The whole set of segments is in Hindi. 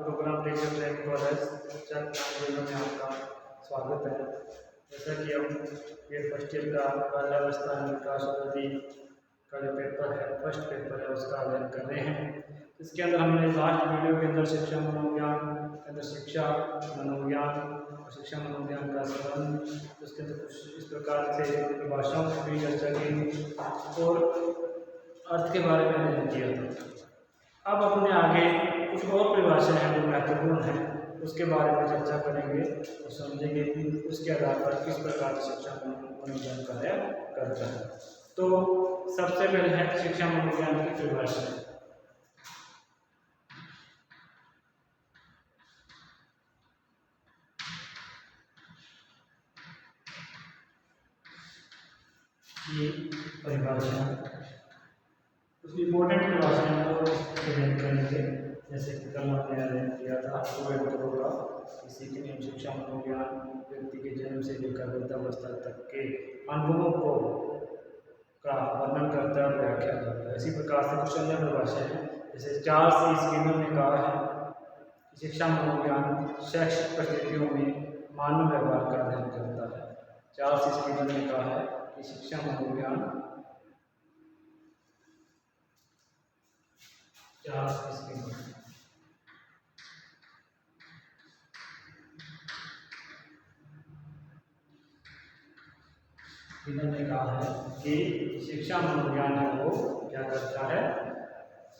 प्रोग्राम रेडियो ट्रैक कॉलेज में आपका स्वागत है। जैसा कि हम ये फर्स्ट ईयर का बाल्यावस्था विकास अवधि का जो पेपर है, फर्स्ट पेपर है, उसका अध्ययन कर रहे हैं। इसके अंदर हमने लास्ट वीडियो के अंदर शिक्षा मनोविज्ञान के अंदर शिक्षा मनोविज्ञान और शिक्षा मनोविज्ञान का संबंध, उसके अंदर कुछ इस प्रकार से परिभाषाओं की भी चर्चा की और अर्थ के बारे में अध्ययन किया था। अब अपने आगे कुछ और परिभाषाएं हैं जो महत्वपूर्ण हैं, उसके बारे में चर्चा करेंगे और समझेंगे कि उसके आधार पर किस प्रकार से शिक्षा मनोविज्ञान कार्य करता है। तो सबसे पहले है शिक्षा मनोविज्ञान की परिभाषा। ये परिभाषा कुछ इम्पोर्टेंट परिभाषाएं को अध्ययन करेंगे, जैसे कि कल हमने अध्ययन किया था होगा किसी के नियम शिक्षा मनोविज्ञान व्यक्ति के जन्म से लेकर वृद्धावस्था तक के अनुभवों को का वर्णन करता है और व्याख्या करता है। इसी प्रकार से कुछ अन्य परिभाषाएं हैं, जैसे चार्ल्स स्कीनर ने कहा है कि शिक्षा मनोविज्ञान शैक्षिक परिस्थितियों में मानव व्यवहार का अध्ययन करता है। चार्ल्स स्कीनर ने कहा है कि शिक्षा मनोविज्ञान इन्होंने कहा है कि शिक्षा मनोविज्ञान को क्या करता है,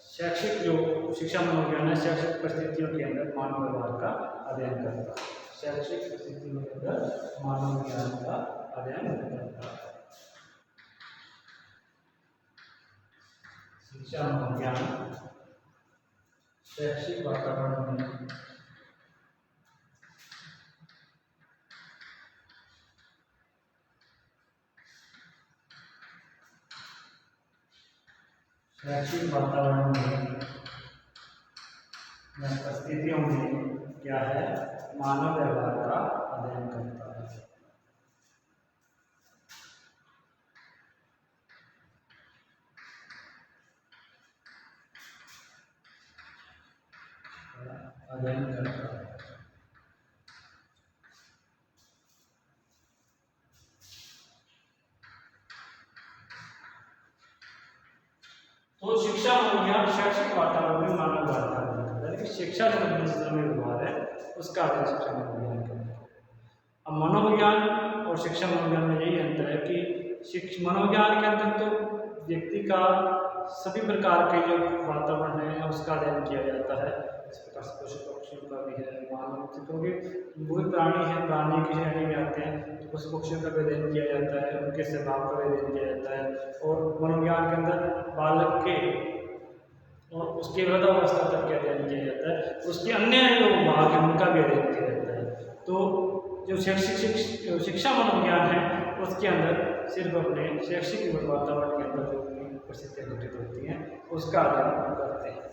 शैक्षिक जो शिक्षा मनोविज्ञान है शैक्षिक परिस्थितियों के अंदर मानव व्यवहार का अध्ययन करता है। शैक्षिक परिस्थितियों के अंदर मानव विज्ञान का अध्ययन करता है। शिक्षा मनोविज्ञान शैक्षिक वातावरण में परिस्थितियों में क्या है, मानव व्यवहार का अध्ययन करता है। अध्ययन करता है। तो शिक्षा मनोविज्ञान शैक्षिक वातावरण में मानव व्यवहार का अध्ययन करता है, लेकिन शिक्षा जो व्यवहार है उसका अध्ययन शिक्षा मनोविज्ञान करता है। अब मनोविज्ञान और शिक्षा मनोविज्ञान में यही अंतर है कि मनोविज्ञान के अंदर तो व्यक्ति का सभी प्रकार के जो वातावरण है उसका अध्ययन किया जाता है। इस प्रकार से पशु पक्षियों का भी है, मानव, क्योंकि वो प्राणी है, प्राणी की श्रेणी में आते हैं, तो पशु पक्षियों का भी अध्ययन किया जाता है, उनके स्वभाव का भी अध्ययन किया जाता है। और मनोविज्ञान के अंदर बालक के और उसके वृद्धावस्था तक का अध्ययन किया जाता है, उसके अन्य जो भाग है उनका भी अध्ययन किया जाता है। तो जो शिक्षा मनोविज्ञान है उसके अंदर सिर्फ अपने शैक्षिक वातावरण के अंदर जो परिस्थितियाँ घटित होती हैं उसका अध्ययन करते हैं।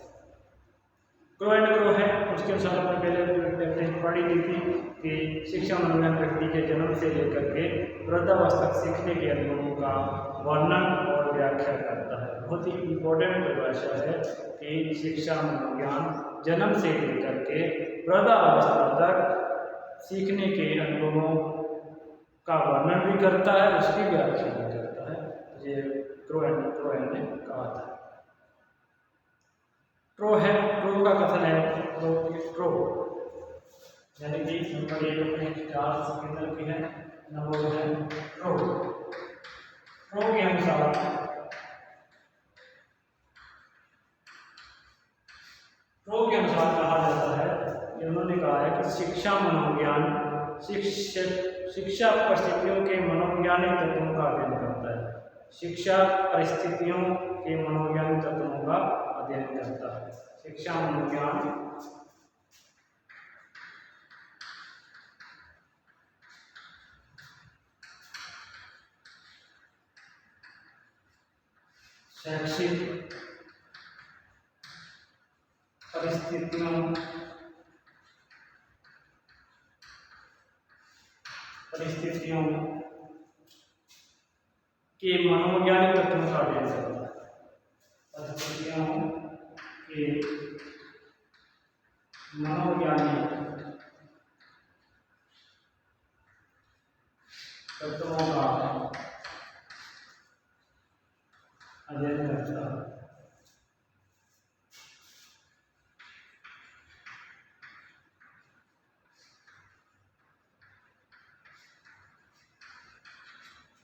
क्रो एंड क्रो है, उसके अनुसार हमने पहले पढ़ी ली थी कि शिक्षा मनोविज्ञान व्यक्ति के जन्म से लेकर के वृद्धावस्था तक सीखने के अनुभवों का वर्णन और व्याख्या करता है। बहुत ही इम्पोर्टेंट परिभाषा है कि शिक्षा मनोविज्ञान जन्म से लेकर के वृद्धावस्था तक सीखने के अनुभवों का वर्णन भी करता है, उसकी व्याख्या भी करता है। ये क्रो ने कहा था। ट्रो है, ट्रो का कथन है ट्रो यानी कि नंबर 1 अपने चार्ल्स स्कीनर की है, नंबर 2 है ट्रो। ट्रो के अनुसार कहा जाता है कि उन्होंने कहा है कि शिक्षा मनोविज्ञान शिक्षा परिस्थितियों के मनोवैज्ञानिक तत्वों का अध्ययन करता है। शिक्षा परिस्थितियों के मनोवैज्ञानिक तत्वों का अध्ययन करता है। शिक्षा मनोविज्ञान शैक्षिक परिस्थितियों के मनोवैज्ञानिक तत्वों का अध्ययन करता है। परिस्थितियों के मनोवैज्ञानिक तत्वों का अध्ययन करता है।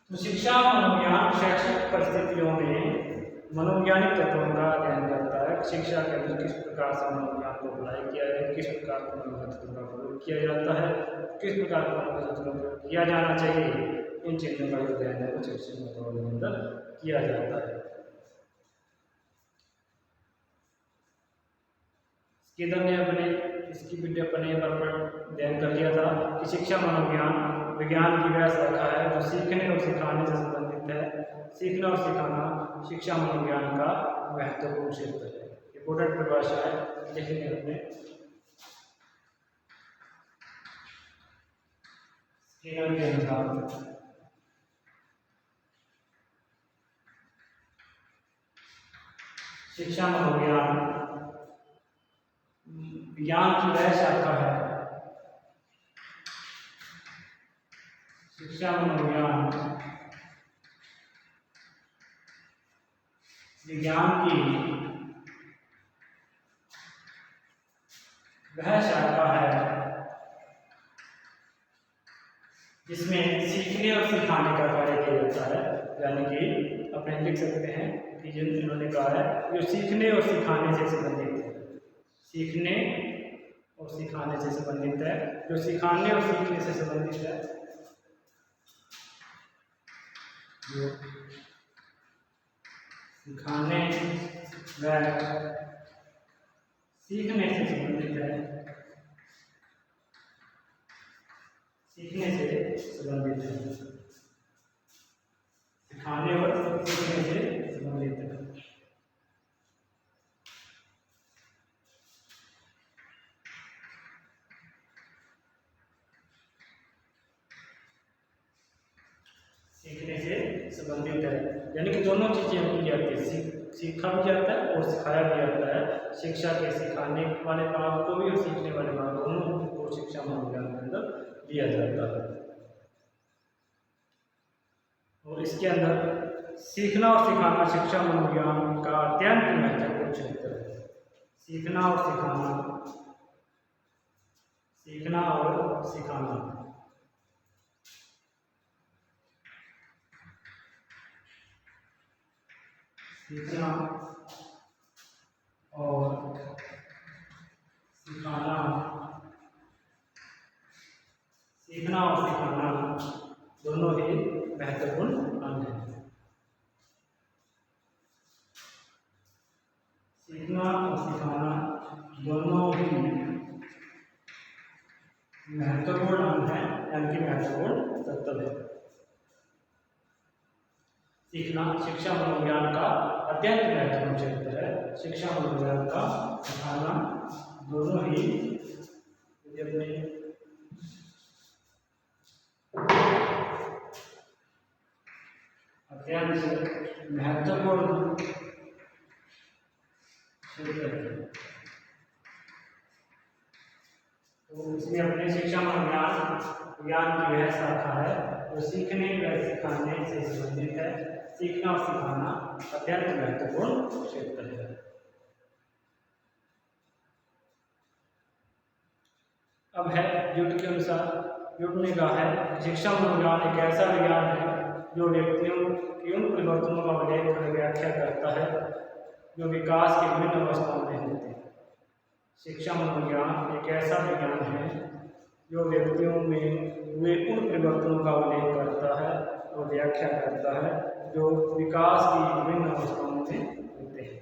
तो शिक्षा मनोविज्ञान शैक्षिक परिस्थितियों में मनोवैज्ञानिक तत्वों का अध्ययन करता है। शिक्षा के अंदर किस प्रकार से मनोविज्ञान को अप्लाई किया जाए, किस प्रकार के मनोविज्ञान तत्वों का प्रयोग किया जाता है, किस प्रकार के मनोविज्ञान तत्वों का प्रयोग किया जाना चाहिए, इन चीज़ों का जो अध्ययन है वो शैक्षिक मनोविज्ञान के अंदर किया जाता है। स्किनर ने अपने इसकी वीडियो अपने पर अध्ययन कर लिया था कि शिक्षा मनोविज्ञान विज्ञान की वह शाखा है जो सीखने और सिखाने से संबंधित है। सीखना और सिखाना शिक्षा मनोविज्ञान का महत्वपूर्ण क्षेत्र है। इंपोर्टेंट परिभाषा है, लिखेंगे अपने स्किनर के अनुसार शिक्षा मनोविज्ञान विज्ञान की वह शाखा है, शिक्षा मनोविज्ञान विज्ञान की वह शाखा है जिसमें सीखने और सिखाने का कार्य किया जाता है। यानी कि अपने लिख सकते हैं कि जिन्होंने कहा है जो सीखने और सिखाने से संबंधित है, सीखने और सिखाने से संबंधित है, जो सिखाने और सीखने से संबंधित है, जो सिखाने व सीखने से संबंधित है, सीखने से संबंधित है, सिखाने और सीखने से संबंधित है। सीखने से संबंधित है, यानी कि दोनों चीज़ें की जाती है, सीखा भी जाता है और सिखाया भी जाता है। शिक्षा के सिखाने वाले भाग को भी और सीखने वाले भाग दोनों को शिक्षा मनोविज्ञान के अंदर दिया जाता है। और इसके अंदर सीखना और सिखाना शिक्षा मनोविज्ञान का अत्यंत महत्वपूर्ण क्षेत्र है। सीखना और सिखाना, सीखना और सिखाना सीखना और सिखाना, सीखना और सिखाना दोनों ही महत्वपूर्ण अंग हैं। सीखना और सिखाना दोनों ही महत्वपूर्ण अंग हैं, यानी कि महत्वपूर्ण तत्व है। सीखना शिक्षा मनोविज्ञान का अत्यंत महत्वपूर्ण क्षेत्र है। शिक्षा मनोविज्ञान का सिखाना दोनों ही अपने अत्यंत महत्वपूर्ण क्षेत्र है। तो इसमें अपने शिक्षा मनोविज्ञान विज्ञान की वह शाखा है जो सीखने व सिखाने से संबंधित है। सीखना और सिखाना अत्यंत महत्वपूर्ण क्षेत्र है। अब है यूट के अनुसार, यूट ने कहा है शिक्षा मनोविज्ञान एक ऐसा विज्ञान है जो व्यक्तियों की उन परिवर्तनों का उल्लेख कर व्याख्या करता है जो विकास की विभिन्न अवस्थाओं में होते हैं। शिक्षा मनोविज्ञान एक ऐसा विज्ञान है जो व्यक्तियों में हुए उन परिवर्तनों का उल्लेख करता है और व्याख्या करता है जो विकास की विभिन्न अवस्थाओं में होते हैं।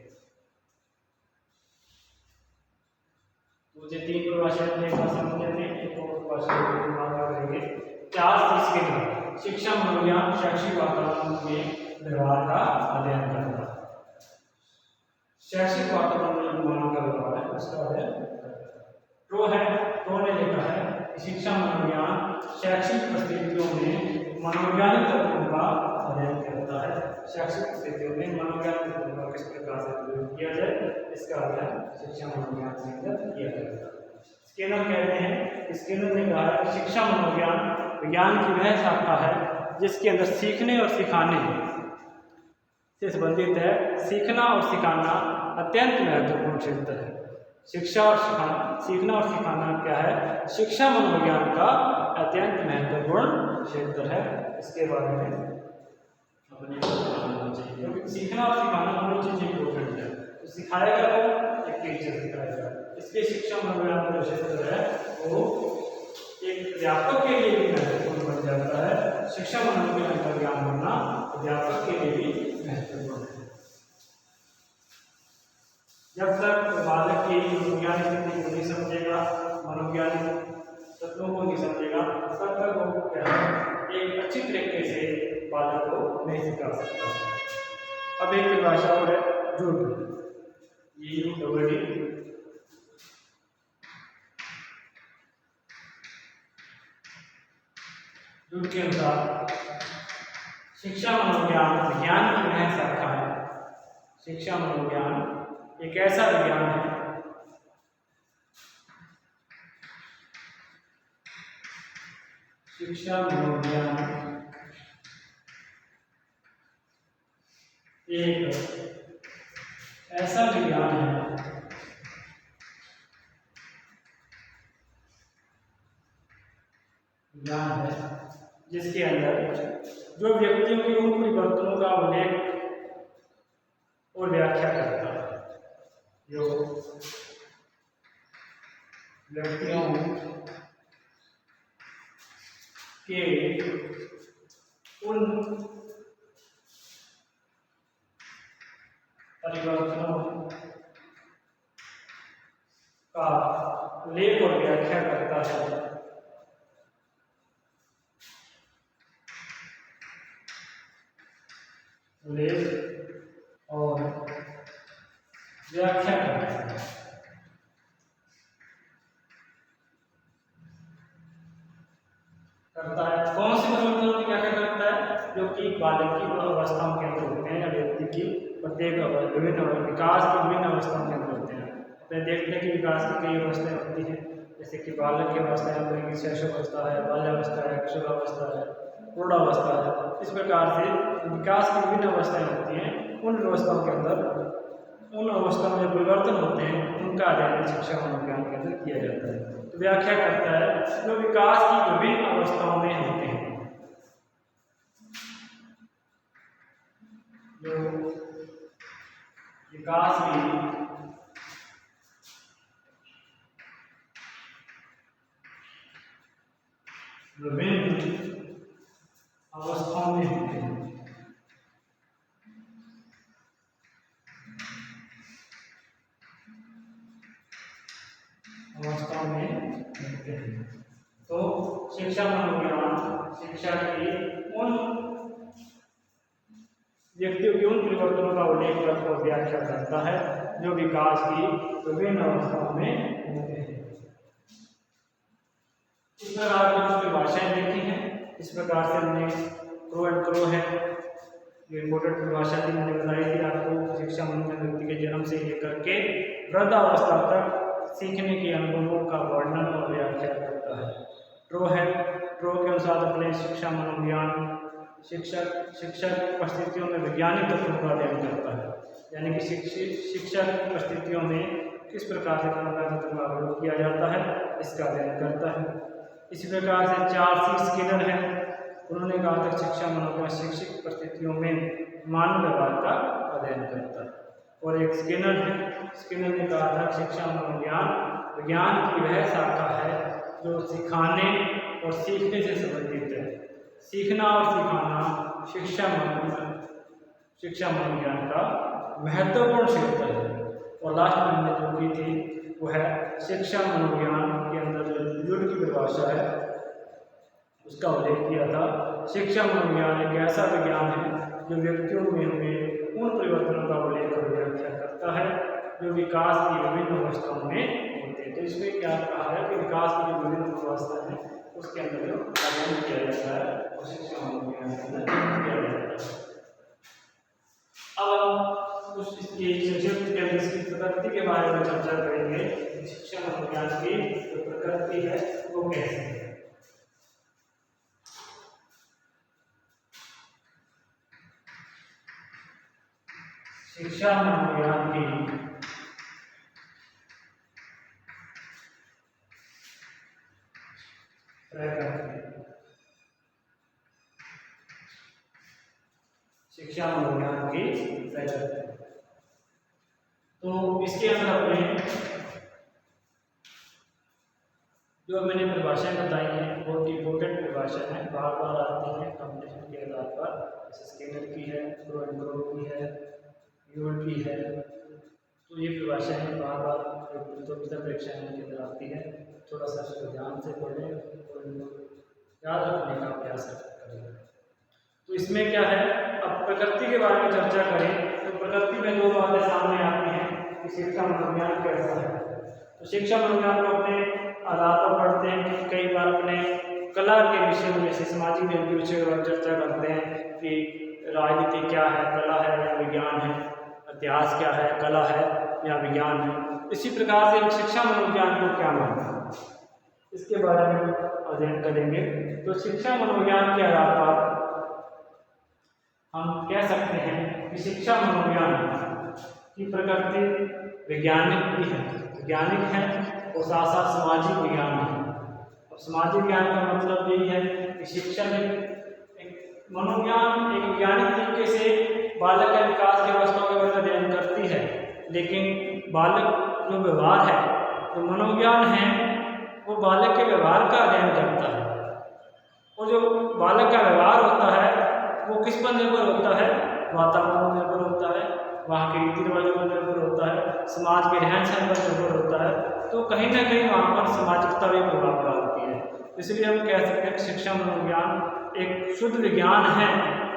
तो ये तीन परिभाषाएं समझ लेते हैं, एक और परिभाषा करेंगे। 4 के शिक्षा मनोविज्ञान शैक्षिक वातावरण में व्यवहार का अध्ययन करता है। शैक्षिक वातावरण में अनुमान का व्यवहार है उसका अध्ययन प्रो है। प्रो ने लिखा है शिक्षा मनोविज्ञान शैक्षिक परिस्थितियों में मनोवैज्ञानिक तत्वों का अध्ययन करता है। शैक्षिक परिस्थितियों में मनोवैज्ञानिक तत्वों का किस प्रकार से प्रयोग किया जाए इसका अध्ययन शिक्षा मनोविज्ञान के अंदर किया जाता है। स्किनर कहते हैं। स्किनर ने कहा है कि शिक्षा मनोविज्ञान विज्ञान की वह शाखा है जिसके अंदर सीखने और सिखाने से संबंधित है। सीखना और सिखाना अत्यंत महत्वपूर्ण क्षेत्र है। शिक्षा और सीखना और सिखाना क्या है? शिक्षा मनोविज्ञान का अत्यंत महत्वपूर्ण क्षेत्र है। इसके बारे में अपने को जानना चाहिए, क्योंकि सीखना और सिखाना दोनों चीजें इंपॉर्टेंट है। तो सिखाएगा तो एक टीचर सिखाएगा, इसलिए शिक्षा मनोविज्ञान का क्षेत्र है वो एक अध्यापक के लिए भी महत्वपूर्ण बन जाता है। शिक्षा मनोविज्ञान का ज्ञान होना अध्यापक के लिए भी महत्वपूर्ण है। जब तक बालक की मनोवैज्ञानिक स्थिति को नहीं समझेगा, मनोवैज्ञानिक तत्वों को नहीं समझेगा, तब तक वो क्या है एक अच्छी तरीके से बालक को नहीं सिखा सकता। अब एक परिभाषा और है झूठ, झूठ के अनुसार शिक्षा मनोविज्ञान विज्ञान की वह शाखा है। शिक्षा मनोविज्ञान एक ऐसा विज्ञान है शिक्षा मनोविज्ञान एक ऐसा विज्ञान है जिसके अंदर जो व्यक्तियों के उन परिवर्तनों का उल्लेख और व्याख्या करता है, जो व्यक्तियों के उन परिवर्तनों का उल्लेख और व्याख्या करता है। उल्लेख और व्याख्या करता है। कौन से परिवर्तनों की व्याख्या करता है? जो कि बालक की अवस्थाओं के अंदर होते हैं या व्यक्ति की प्रत्येक विभिन्न विकास की विभिन्न अवस्थाओं के अंदर होते हैं। तो देखते हैं कि विकास की कई अवस्थाएं होती हैं, जैसे कि बालक की अवस्था है, शैशवावस्था है, बाल्यावस्था है, किशोरावस्था है, प्रौढ़ावस्था है। इस प्रकार से विकास की विभिन्न अवस्थाएं होती हैं। उन अवस्थाओं के अंदर उन अवस्थाओं में परिवर्तन होते हैं, उनका अध्ययन शिक्षा मनोविज्ञान के अंदर किया जाता है। तो व्याख्या करता है जो विकास की विभिन्न अवस्थाओं में होते हैं, जो विकास की विभिन्न अवस्थाओं में होते हैं। अवस्थाओं में होते हैं। तो शिक्षा मनोविज्ञान शिक्षा की उन व्यक्तियों के उन परिवर्तनों का उल्लेख करता और व्याख्या करता है जो विकास की विभिन्न अवस्थाओं में होते हैं। इस प्रकार की कुछ परिभाषाएं देखी हैं। इस प्रकार से हमने प्रो एंड क्रो है, ये इम्पोर्टेंट परिभाषा थी, मैंने बताई थी आपको। शिक्षा मनोविज्ञान व्यक्ति के जन्म से लेकर के वृद्धावस्था तक सीखने के अनुभवों का वर्णन और व्याख्या करता है। प्रो है, प्रो के अनुसार अपने शिक्षा मनोविज्ञान शिक्षक परिस्थितियों में वैज्ञानिक तत्वों का अध्ययन करता है, यानी कि शिक्षक परिस्थितियों में किस प्रकार से तत्वों का प्रयोग किया जाता है, इसका अध्ययन करता है। इसी प्रकार से 4C स्किनर है, उन्होंने कहा था शिक्षा मनोविज्ञान शैक्षिक परिस्थितियों में मानव व्यवहार का अध्ययन करता है। और एक स्किनर है, स्किनर ने कहा था शिक्षा मनोविज्ञान विज्ञान की वह शाखा है जो सिखाने और सीखने से संबंधित है। सीखना और सिखाना शिक्षा मनोविज्ञान का महत्वपूर्ण क्षेत्र है। और लास्ट में हमने जो की थी वो है शिक्षा मनोविज्ञान के अंदर जो झूठ की परिभाषा है उसका उल्लेख किया था। शिक्षा मनोविज्ञान एक ऐसा विज्ञान है जो व्यक्तियों में हुए उन परिवर्तनों का उल्लेख और व्याख्या करता है जो विकास की विभिन्न अवस्थाओं में होते हैं। तो इसमें क्या कहा है कि विकास की जो विभिन्न अवस्थाएं हैं उसके अंदर जो अध्ययन किया जाता है और शिक्षा मनोविज्ञान के अंदर किया जाता है। अब कुछ इसकी संक्षिप्त के अंदर इसकी प्रकृति के बारे में चर्चा करेंगे। शिक्षा मनोविज्ञान की जो प्रकृति है वो कैसे है। शिक्षा मनोविज्ञान की शिक्षा मनोविज्ञान की प्रकृति। तो इसके अंदर अपने जो मैंने परिभाषाएं बताई हैं बहुत इंपॉर्टेंट परिभाषाएं हैं, बार बार आती हैं कॉम्पिटिशन के आधार पर, जैसे स्किनर की है, प्रो एंड ग्रो की है, यूल की है। तो ये परिभाषाएं बार बार प्रतियोगिता परीक्षाएं के अंदर आती है। थोड़ा सा इसको ध्यान से पढ़ें और याद रखने का अभ्यास करें। तो इसमें क्या है, अब प्रकृति के बारे में चर्चा करें तो प्रकृति में दो बातें सामने आती हैं कि शिक्षा मनोविज्ञान कैसा है। तो शिक्षा मनोविज्ञान को अपने आधार पर पढ़ते हैं कि कई बार अपने कला के विषय में, जैसे सामाजिक ज्ञान के विषय पर चर्चा करते हैं कि राजनीति क्या है, कला है या विज्ञान है, इतिहास क्या है, कला है या विज्ञान है। इसी प्रकार से शिक्षा मनोविज्ञान को क्या मानते हैं इसके बारे में अध्ययन करेंगे। तो शिक्षा मनोविज्ञान के आधार पर हम कह सकते हैं कि शिक्षा मनोविज्ञान की प्रकृति वैज्ञानिक भी है, वैज्ञानिक है और साथ साथ सामाजिक विज्ञान है। अब सामाजिक विज्ञान का मतलब यही है कि शिक्षा एक मनोविज्ञान एक वैज्ञानिक तरीके से बालक के विकास की अवस्थाओं के बारे में अध्ययन करती है, लेकिन बालक जो व्यवहार है, जो मनोविज्ञान है वो बालक के व्यवहार का अध्ययन करता है। और जो बालक का व्यवहार होता है वो किस पर निर्भर होता है, वातावरण पर निर्भर होता है, वहाँ के रीति रिवाजों पर निर्भर होता है, समाज के रहन सहन पर निर्भर होता है। तो कहीं ना कहीं वहाँ पर सामाजिकता भी प्रभाव डालती है। इसलिए हम कह सकते हैं कि शिक्षा मनोविज्ञान एक शुद्ध विज्ञान है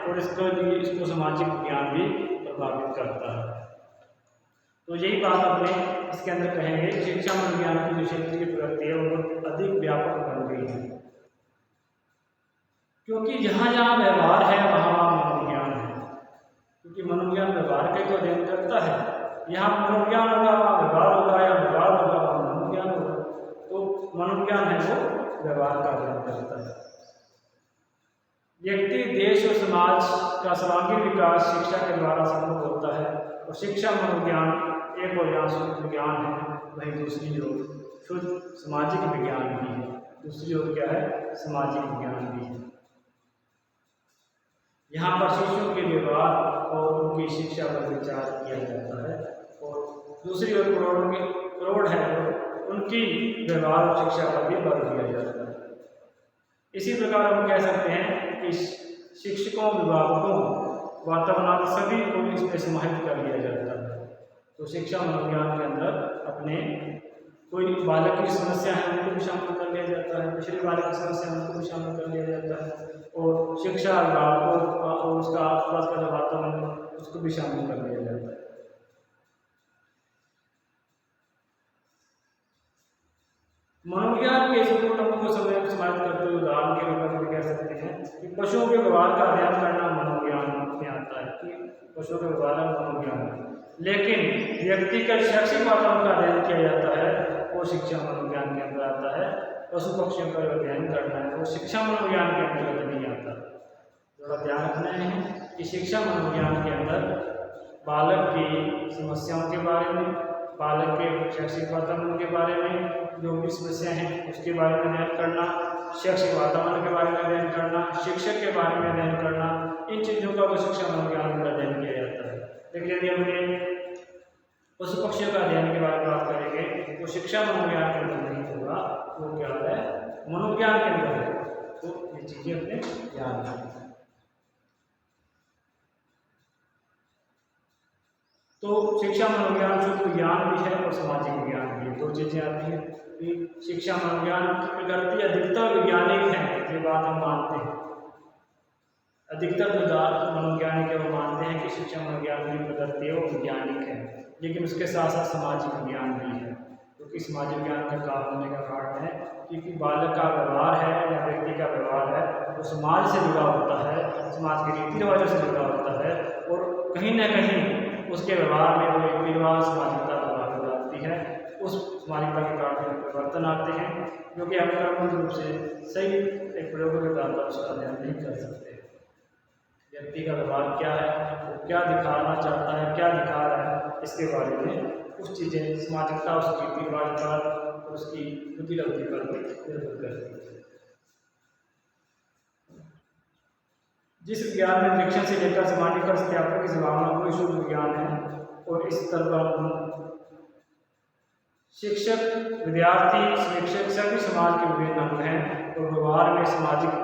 और इसको सामाजिक विज्ञान भी प्रभावित करता है। तो यही बात अपने इसके अंदर कहेंगे, शिक्षा मनोविज्ञान की जो क्षेत्र की प्रगति है वो अधिक व्यापक बन गई है, क्योंकि जहाँ जहाँ व्यवहार है वहाँ वहाँ मनोविज्ञान है। क्योंकि मनोविज्ञान व्यवहार का तो अध्ययन करता है, यहाँ मनोविज्ञान होगा वहाँ व्यवहार होगा, या व्यवहार होगा वहाँ मनोविज्ञान होगा। तो मनोविज्ञान है वो व्यवहार का अध्ययन करता है। व्यक्ति, देश और समाज का सर्वांगीण विकास शिक्षा के द्वारा संभव होता है। और शिक्षा मनोविज्ञान एक और यहाँ शुद्ध विज्ञान है, वहीं दूसरी ओर शुद्ध सामाजिक विज्ञान भी है। दूसरी ओर क्या है, सामाजिक विज्ञान भी है। यहाँ पर शिशुओं के व्यवहार और उनकी शिक्षा पर विचार किया जाता है, और दूसरी ओर प्रौढ़ है उनकी व्यवहार और शिक्षा पर भी बल दिया जाता है। इसी प्रकार हम कह सकते हैं कि शिक्षकों, अभिभावकों, वातावरण सभी को इसमें समाहित कर लिया जाता है। तो शिक्षा मनोविज्ञान के अंदर अपने कोई बालक की समस्या है उनको भी शामिल कर लिया जाता है, पिछले बालक की समस्या है उनको भी शामिल कर लिया जाता है, और शिक्षा अभिभावकों और उसका आसपास का जो वातावरण उसको भी शामिल कर लिया जाता है। मनोविज्ञान के सूत्रों को समाहित करते हुए उदाहरण के रूप में कह सकते हैं कि पशुओं के व्यवहार का अध्ययन करना मनोविज्ञान में आता है, कि पशुओं के व्यवहार मनोविज्ञान है। लेकिन व्यक्ति का शैक्षिक वातावरण का अध्ययन किया जाता है वो शिक्षा मनोविज्ञान के अंदर आता है। पशु पक्षियों का अध्ययन करना है वो शिक्षा मनोविज्ञान के अंतर्गत नहीं आता। थोड़ा ध्यान रखना है कि शिक्षा मनोविज्ञान के अंदर बालक की समस्याओं के बारे में, बालक के शैक्षिक वातावरण के बारे में, जो भी समस्या है उसके बारे में अध्ययन करना, शैक्षिक वातावरण के बारे में अध्ययन करना, शिक्षक के बारे में अध्ययन करना, इन चीज़ों का वो शिक्षा मनोविज्ञान में अध्ययन किया जाता है। लेकिन यदि हमने पशु पक्षियों का अध्ययन के बारे में बात करेंगे तो शिक्षा मनोविज्ञान के अंदर नहीं होगा, वो क्या है, मनोविज्ञान के अंदर है। तो ये चीज़ें अपने ध्यान रखें। तो शिक्षा मनोविज्ञान शुद्ध विज्ञान भी है और सामाजिक विज्ञान भी है, दो चीज़ें आती हैं। शिक्षा मनोविज्ञान की प्रकृति अधिकतर वैज्ञानिक है, ये बात हम मानते हैं। अधिकतर मनोवैज्ञानिक है वो मानते हैं कि शिक्षा मनोविज्ञान की प्रकृति है वो वैज्ञानिक है, लेकिन उसके साथ साथ सामाजिक विज्ञान भी है। क्योंकि सामाजिक विज्ञान का कारण होने का कारण है क्योंकि बालक का व्यवहार है या व्यक्ति का व्यवहार है वो समाज से जुड़ा होता है, समाज के रीति रिवाजों से जुड़ा होता है, और कहीं ना कहीं उसके व्यवहार में वो रीति रिवाज सामाजिकता प्रभावित डालती है, उस सामाजिकता के कारण में परिवर्तन आते हैं, जो कि हम क्रमबद्ध रूप से सही एक प्रयोग के आधार पर उसका अध्ययन नहीं कर सकते। व्यक्ति का व्यवहार क्या है, वो क्या दिखाना चाहता है, क्या दिखा रहा है, इसके बारे में कुछ चीज़ें सामाजिकता उसकी रीति रिवाज पर, उसकी बुद्धि लब्धि पर निर्भर करती है। जिस विज्ञान में शिक्षण से लेकर सामान्यीकरण सत्यापन की संभावना कोई शुद्ध विज्ञान है, और इस स्तर पर शिक्षक, विद्यार्थी, शिक्षक सभी समाज के विभिन्न अंग हैं, और व्यवहार में सामाजिक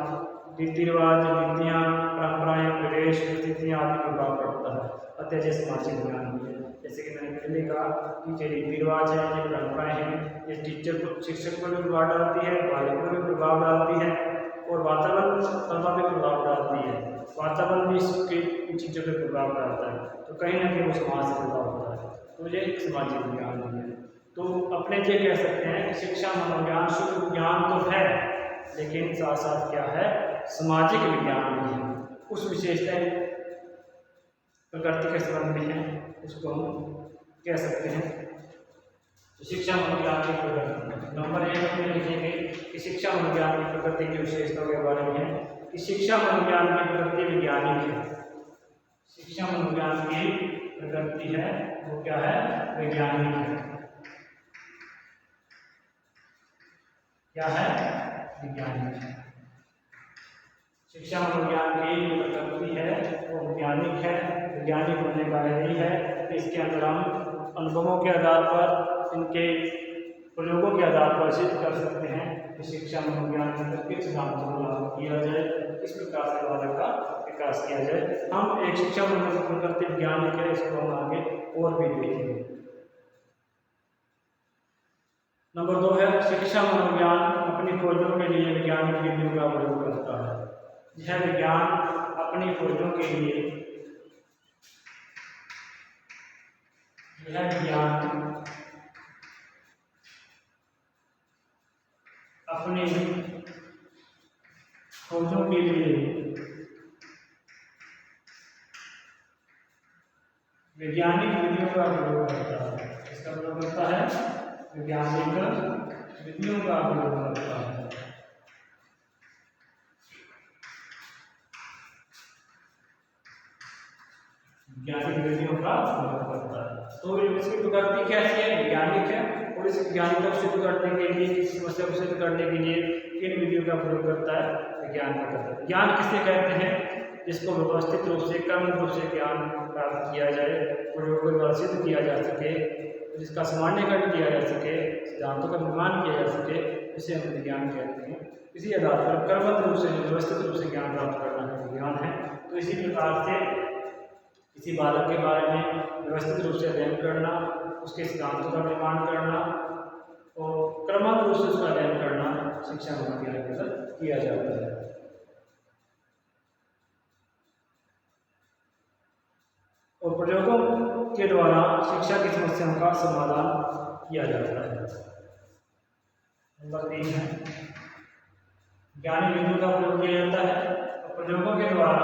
रीति रिवाज, नीतियाँ, परंपराएं, प्रवेश, परिस्थितियाँ आदि प्रभाव पड़ता है। अतः ये सामाजिक विज्ञान भी है। जैसे कि मैंने पहले कहा कि ये रीति रिवाज है, ये परंपराएं हैं, ये टीचर को, शिक्षक पर भी प्रभाव डालती है, बालक पर भी प्रभाव डालती है, और वातावरण पर भी प्रभाव डालती है। वातावरण भी इसके इन चीज़ों पर प्रभाव डालता है, तो कहीं ना कहीं वो समाज से प्रभाव होता है। तो ये एक सामाजिक विज्ञान भी है। तो अपने ये कह सकते हैं कि शिक्षा मनोविज्ञान शुद्ध विज्ञान तो है, लेकिन साथ साथ क्या है, सामाजिक विज्ञान भी है। उस विशेषताएं प्रकृति के संबंध में है, उसको हम कह सकते हैं। तो शिक्षा मनोविज्ञान की प्रकृति नंबर 1 में लिखेंगे कि शिक्षा मनोविज्ञान की प्रकृति की विशेषताओं के बारे में है कि शिक्षा मनोविज्ञान की प्रकृति वैज्ञानिक है। शिक्षा मनोविज्ञान की प्रकृति है वो क्या है, वैज्ञानिक है। क्या है, वैज्ञानिक है। शिक्षा मनोविज्ञान की प्रकृति है वो वैज्ञानिक है। वैज्ञानिक होने का यही है कि इसके अंदर हम अनुभवों के आधार पर, इनके प्रयोगों के आधार पर सिद्ध कर सकते हैं कि शिक्षा मनोविज्ञान के अंदर किस सिद्धांतों को लागू किया जाए, किस प्रकार से बालक का विकास किया जाए। हम एक शिक्षा मनोविज्ञान प्रकृति वैज्ञानिक है, इसको हम आगे और भी देखेंगे। नंबर 2 है शिक्षा मनोविज्ञान अपनी खोजों के लिए वैज्ञानिक विधियों का प्रयोग करता है। यह विज्ञान अपनी खोजों के लिए, यह विज्ञान अपनी खोजों के लिए वैज्ञानिक विधियों का प्रयोग करता है। इसका प्रयोग करता है, वैज्ञानिक विधियों का प्रयोग करता है। वैज्ञानिक विधियों का प्रयोग करता है। तो इसकी प्रकृति कैसी है, वैज्ञानिक है, और इस वैज्ञानिकता को सिद्ध करने के लिए, किसी समस्या को सिद्ध करने के लिए किन विधियों का प्रयोग करता है, विज्ञान का करता है। ज्ञान किसे कहते हैं, जिसको व्यवस्थित रूप से, क्रमिक रूप से ज्ञान प्राप्त किया जाए, प्रयोगों द्वारा सिद्ध किया जा सके, जिसका सामान्यकरण किया जा सके, सिद्धांतों का निर्माण किया जा सके, इसे हम विज्ञान कहते हैं। इसी आधार पर क्रमबद्ध रूप से, व्यवस्थित रूप से ज्ञान प्राप्त करना विज्ञान है। तो इसी प्रकार से किसी बालक के बारे में व्यवस्थित रूप से अध्ययन करना, उसके सिद्धांतों का निर्माण करना और क्रमबद्ध रूप से उसका अध्ययन करना शिक्षा मनोविज्ञान के अंदर किया जाता है। और प्रयोगों के द्वारा शिक्षा की समस्याओं का समाधान किया जाता है। नंबर 3 है ज्ञानी विधियों का प्रयोग किया जाता है, और प्रयोगों के द्वारा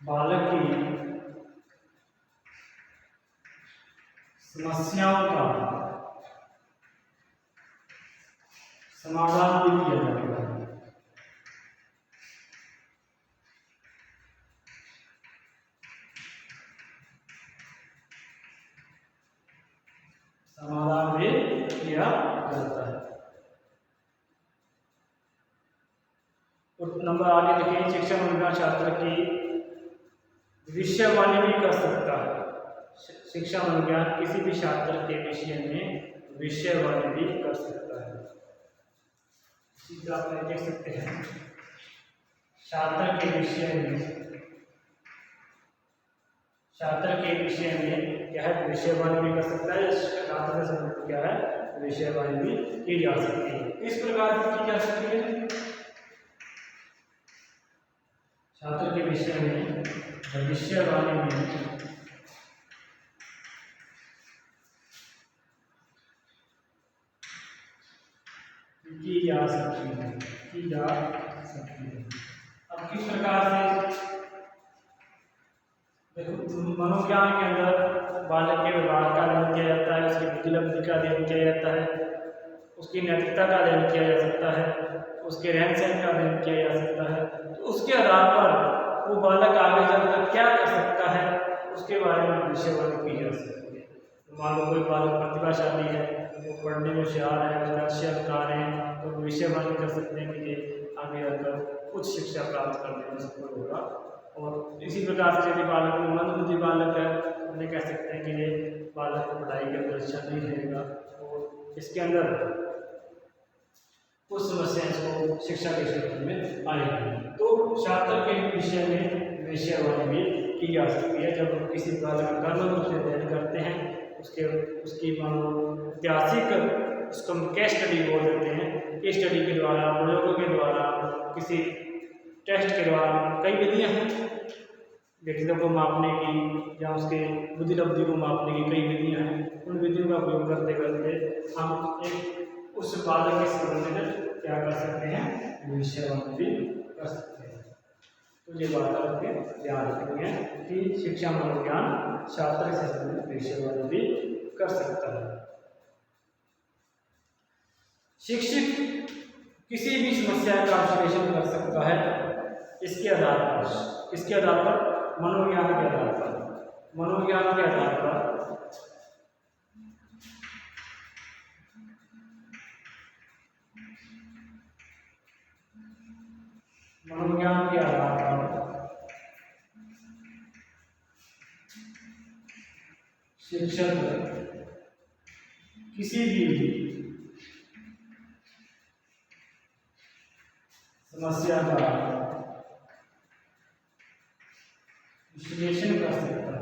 बालक की समस्याओं का समाधान भी किया जाता है। समाधान भी किया जाता है। नंबर आगे देखिए, शिक्षा मनोविज्ञान छात्र की भविष्यवाणी भी कर सकता है। शिक्षा मनोविज्ञान किसी भी छात्र के विषय में भविष्यवाणी भी कर सकता है। सीधा आप देख सकते हैं, छात्र के विषय में क्या है, भविष्यवाणी भी कर सकता है। छात्र से संबंधित क्या है, भविष्यवाणी भी की जा सकती है। इस प्रकार की जा सकती है, छात्र के विषय में भविष्यवाणी में की जा सकती है। की जा सकती है। अब किस प्रकार से देखो, मनोविज्ञान के अंदर बालक के व्यवहार का अध्ययन किया जाता है, उसकी बुद्धिलब्धि का अध्ययन किया जाता है, उसकी नैतिकता का अध्ययन किया जा सकता है, उसके रहन सहन का अध्ययन किया जा सकता है। तो उसके आधार पर वो बालक आगे चलकर क्या कर सकता है उसके बारे में भविष्यवाणी की जा सकती है। तो मान लो कोई बालक प्रतिभाशाली है, वो पढ़ने में होशियार है, उसका अच्छे अंकार हैं, तो भविष्यवाणी कर सकते हैं कि ये आगे जाकर उच्च शिक्षा प्राप्त करने में सफल होगा। और इसी प्रकार से यदि बालक मंदबुद्धि बालक है, उन्हें कह सकते हैं कि ये बालक को पढ़ाई के अंदर अच्छा नहीं रहेगा और इसके अंदर कुछ समस्याएं इसको शिक्षा के क्षेत्र में आएगी। तो छात्र के विषय में भविष्यवाणी भी की जा सकती है। जब किसी बालक का कर्म रूप से अध्ययन करते हैं, उसकी ऐतिहासिक उसको हम केस स्टडी बोल देते हैं। केस स्टडी के द्वारा, प्रयोगों के द्वारा, किसी टेस्ट के द्वारा, कई विधियां हैं व्यक्तित्व को मापने की या उसके बुद्धिलब्धि को मापने की कई विधियां हैं। उन विधियों का उपयोग करते करते हम एक उस बालक के संबंध में क्या कर सकते हैं, भविष्यवाणी भी कर सकते हैं। तो ये बात आपके ध्यान रखनी है कि शिक्षा मनोविज्ञान छात्र से संबंधित भविष्यवाणी भी कर सकता है। शिक्षक किसी भी समस्या का विश्लेषण कर सकता है इसके आधार पर, किसके आधार पर, मनोविज्ञान के आधार पर। मनोविज्ञान के आधार पर मनोविज्ञान के आधार पर शिक्षक किसी भी समस्या का विश्लेषण कर सकता है।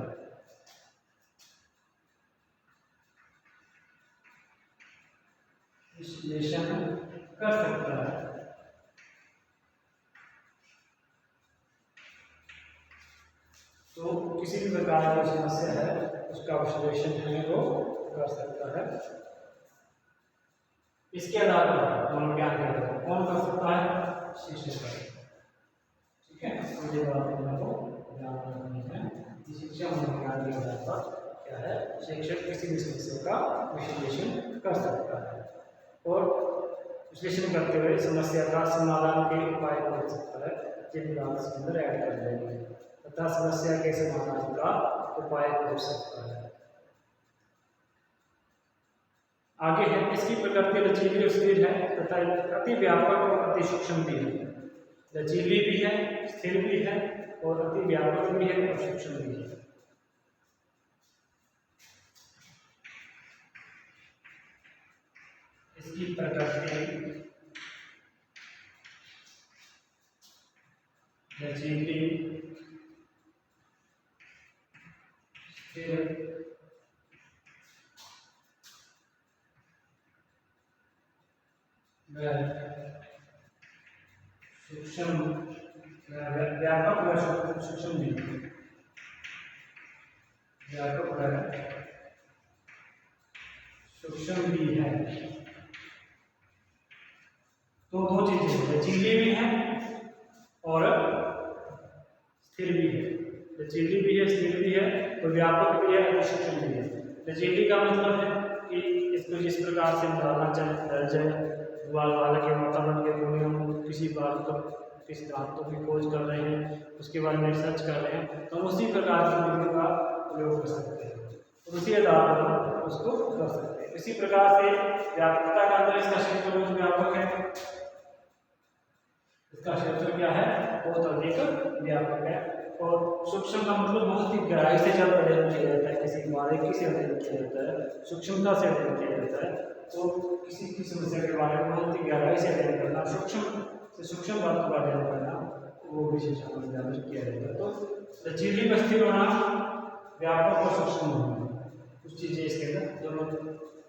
विश्लेषण कर सकता है। तो किसी भी प्रकार की समस्या है उसका विश्लेषण है वो कर सकता है। इसके आधार पर मनोविज्ञान के आधार पर कौन कर सकता है, शिक्षक कर सकता है। ठीक है, तो ये बात आपको ध्यान रखनी है कि शिक्षा मनोविज्ञान के आधार पर क्या है, शिक्षक किसी भी समस्या का विश्लेषण कर सकता है और विश्लेषण करते हुए समस्या का समाधान के उपाय को देख सकता है, जिन बात इसके अंदर ऐड कर देंगे तथा समस्या के समाधान का उपाय हो सकता है। आगे है, इसकी प्रकृति लचीली और स्थिर है तथा अति व्यापक और अति सूक्ष्म भी है। लचीली भी है, स्थिर भी है और अति व्यापक भी है और सूक्ष्म भी है। इसकी प्रकृति लचीली, स्थिर सूक्ष्म, व्यापक व सूक्ष्म भी, व्यापक व सूक्ष्म भी है। तो दो चीजें, लचीली भी है और स्थिर भी है। लचीली भी है, स्थिर भी है और व्यापक भी है और सूक्ष्म भी है। लचीली का मतलब है कि इसको जिस प्रकार से डालना चाहे बालक के वातावरण के गुण, हम किसी बात को, किसी सिद्धांतों की खोज कर रहे हैं, उसके बारे में रिसर्च कर रहे हैं, तो उसी प्रकार की विधियों का प्रयोग कर सकते हैं और उसी आधार पर उसको कर सकते हैं। इसी प्रकार से व्यापकता का अंदर इसका क्षेत्र बहुत व्यापक है, इसका क्षेत्र क्या है, बहुत अधिक व्यापक है। और सूक्ष्म का मतलब बहुत ही गहराई से जब अध्ययन किया जाता है, किसी बारीकी से अध्ययन किया जाता है, सूक्ष्मता से अध्ययन किया जाता है, तो किसी की समस्या के बारे में बहुत ही गहराई से अध्ययन करना, सूक्ष्म से सूक्ष्म बातों का अध्ययन करना, वो भी शिक्षा मनोविज्ञान में किया जाता है। तो लचीली व स्थिर होना, व्यापक और सूक्ष्म होना, कुछ चीज़ें इसके अंदर, दोनों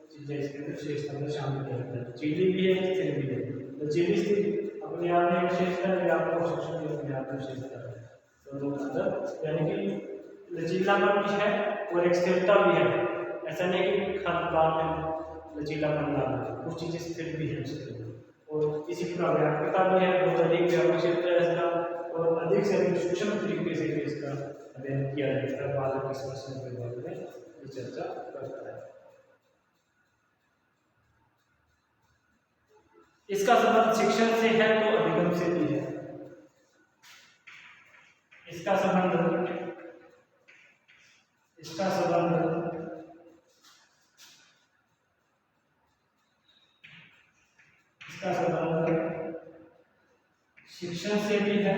चीज़ें इसके अंदर विशेषता में शामिल किया जाता है। लचीली भी है, स्थिर भी है। लचीली स्थिर अपने आप में विशेषता है, व्यापक और सूक्ष्म भी अपने आप में विशेषता है दोनों के अंदर, यानी कि लचीलापन भी है और एक स्थिरता भी है। ऐसा नहीं कि हर बात में लचीलापन डालना, कुछ चीज़ें स्थिर भी है उसके अंदर और इसी प्रकार व्यापकता भी है, बहुत अधिक व्यापक क्षेत्र है इसका, और अधिक से अधिक सूक्ष्म तरीके से भी इसका अध्ययन किया जाता है। बालक की समस्याओं के बारे में ये चर्चा करता है। इसका संबंध शिक्षण से है तो अधिगम से भी है। इसका संबंध शिक्षण से भी है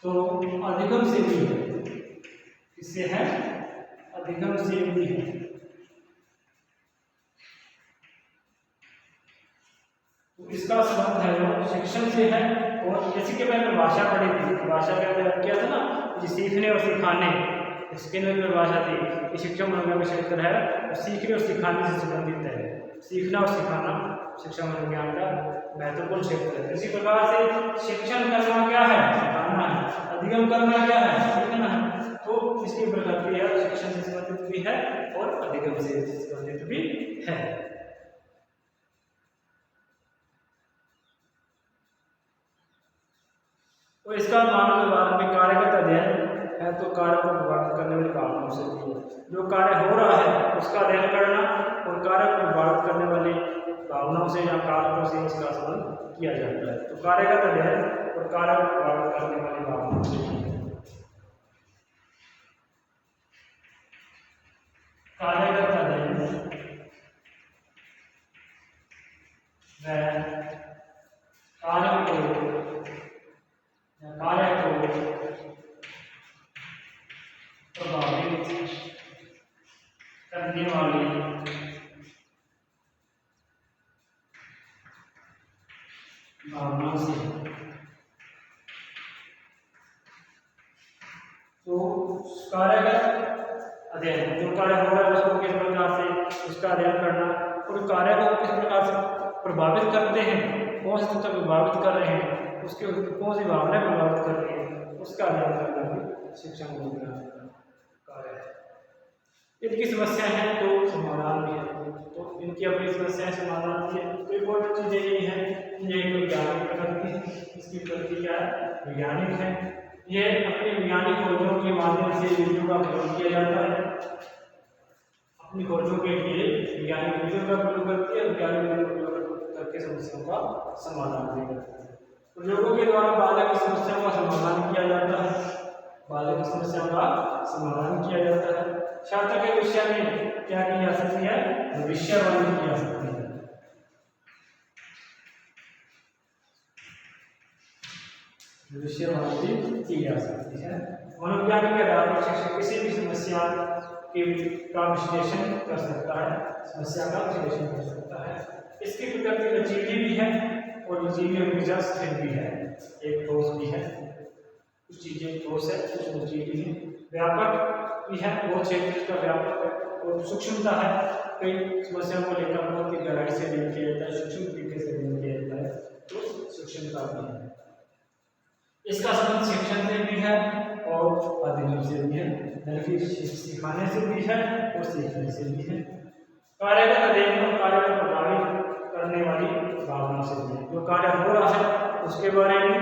तो अधिगम से भी है। इससे है अधिगम से भी है। तो इसका संबंध है जो शिक्षण से है, और जैसे कि मैंने भाषा पढ़ी थी, भाषा के अंदर क्या था ना कि सीखने और सिखाने, इसके अंदर भाषा थी कि शिक्षा मनोविज्ञान का क्षेत्र है और सीखने और सिखाने से संबंधित है। सीखना और सिखाना शिक्षा मनोविज्ञान का महत्वपूर्ण क्षेत्र है। इसी प्रकार से शिक्षण करना क्या है, सिखाना है, अधिगम करना क्या है, सीखना है। तो इसकी प्रक्रिया शिक्षण से संबंधित भी है और अधिगम से संबंधित भी है। तो इसका मानव व्यवहार में कार्यगत अध्ययन है तो कार्य को प्रभावित करने वाली भावनाओं से भी है। जो कार्य हो रहा है उसका अध्ययन करना और कार्य को प्रभावित करने वाली भावनाओं से या कारकों से इसका संबंध किया जाता है। तो कार्यगत अध्ययन और कार्य को प्रभावित करने वाली भावनाओं से कार्यगत अध्ययन कार्य को प्रभावित करने वाली भावना से। तो कार्यगत अध्ययन, जो कार्य हो रहा है उसको किस प्रकार से उसका अध्ययन करना और कार्य को किस प्रकार से प्रभावित करते हैं, कौन से तत्व प्रभावित कर रहे हैं, उसके कौन सी भावनाएं प्रभावित कर रही है, उसका अध्ययन करना भी शिक्षा मनोविज्ञान का कार्य है। इनकी समस्या है तो समाधान भी है। तो इनकी अपनी समस्याएं समाधान भी है। तो इम्पोर्टेंट चीजें यही है, ये एक वैज्ञानिक प्रकृति है, इसकी प्रकृति क्या है, वैज्ञानिक है। ये अपनी वैज्ञानिक खोजों के माध्यम से विधियों का प्रयोग किया जाता है। अपनी खोजों के लिए वैज्ञानिक विधियों का प्रयोग करती है, वैज्ञानिक विधियों का प्रयोग करके समस्याओं का समाधान भी करती है। प्रयोगों के द्वारा बालक की समस्याओं का समाधान किया जाता है। बालक की समस्याओं का समाधान किया जाता है। छात्र के विषय में क्या की जा सकती है, भविष्यवाणी की जा सकती है। भविष्यवाणी की जा सकती है। मनोविज्ञान के आधार पर शिक्षक किसी भी समस्या का विश्लेषण कर सकता है, समस्या का विश्लेषण कर सकता है। इसकी प्रकृति लचीली भी है और लचीली और मिजाज भी है, एक ठोस भी है। कुछ चीजें ठोस है, कुछ लचीली है। व्यापक भी है, बहुत क्षेत्र का व्यापक है और सूक्ष्मता है। कई समस्याओं को लेकर बहुत ही गहराई से अध्ययन किया जाता है, सूक्ष्म तरीके से अध्ययन किया जाता है, तो सूक्ष्मता भी है। इसका संबंध शिक्षण से भी है और अधिगम से भी है, यानी सिखाने से भी है और सीखने से भी है। कार्यगत अध्ययन और कार्य को प्रभावित करने वाली भावना से भी है। जो कार्य हो रहा है उसके बारे में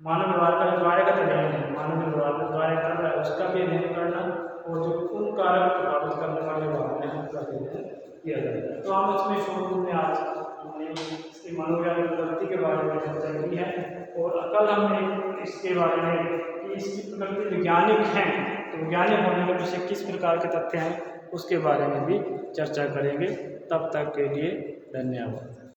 मानव व्यवहार का जो कार्यगत अध्ययन है, मानव व्यवहार में कार्य कर रहा है उसका भी अध्ययन करना और जो उन कार्यों को प्रभावित करने वाले भावनाएं हैं उनका भी अध्ययन किया जाता है। तो हम इसमें शुरू में आज हमने इसकी मनोविज्ञान प्रकृति के बारे में चर्चा की है और कल हमने इसके बारे में कि इसकी प्रकृति वैज्ञानिक है, तो वैज्ञानिक होने के पीछे किस प्रकार के तथ्य हैं उसके बारे में भी चर्चा करेंगे। तब तक के लिए धन्यवाद।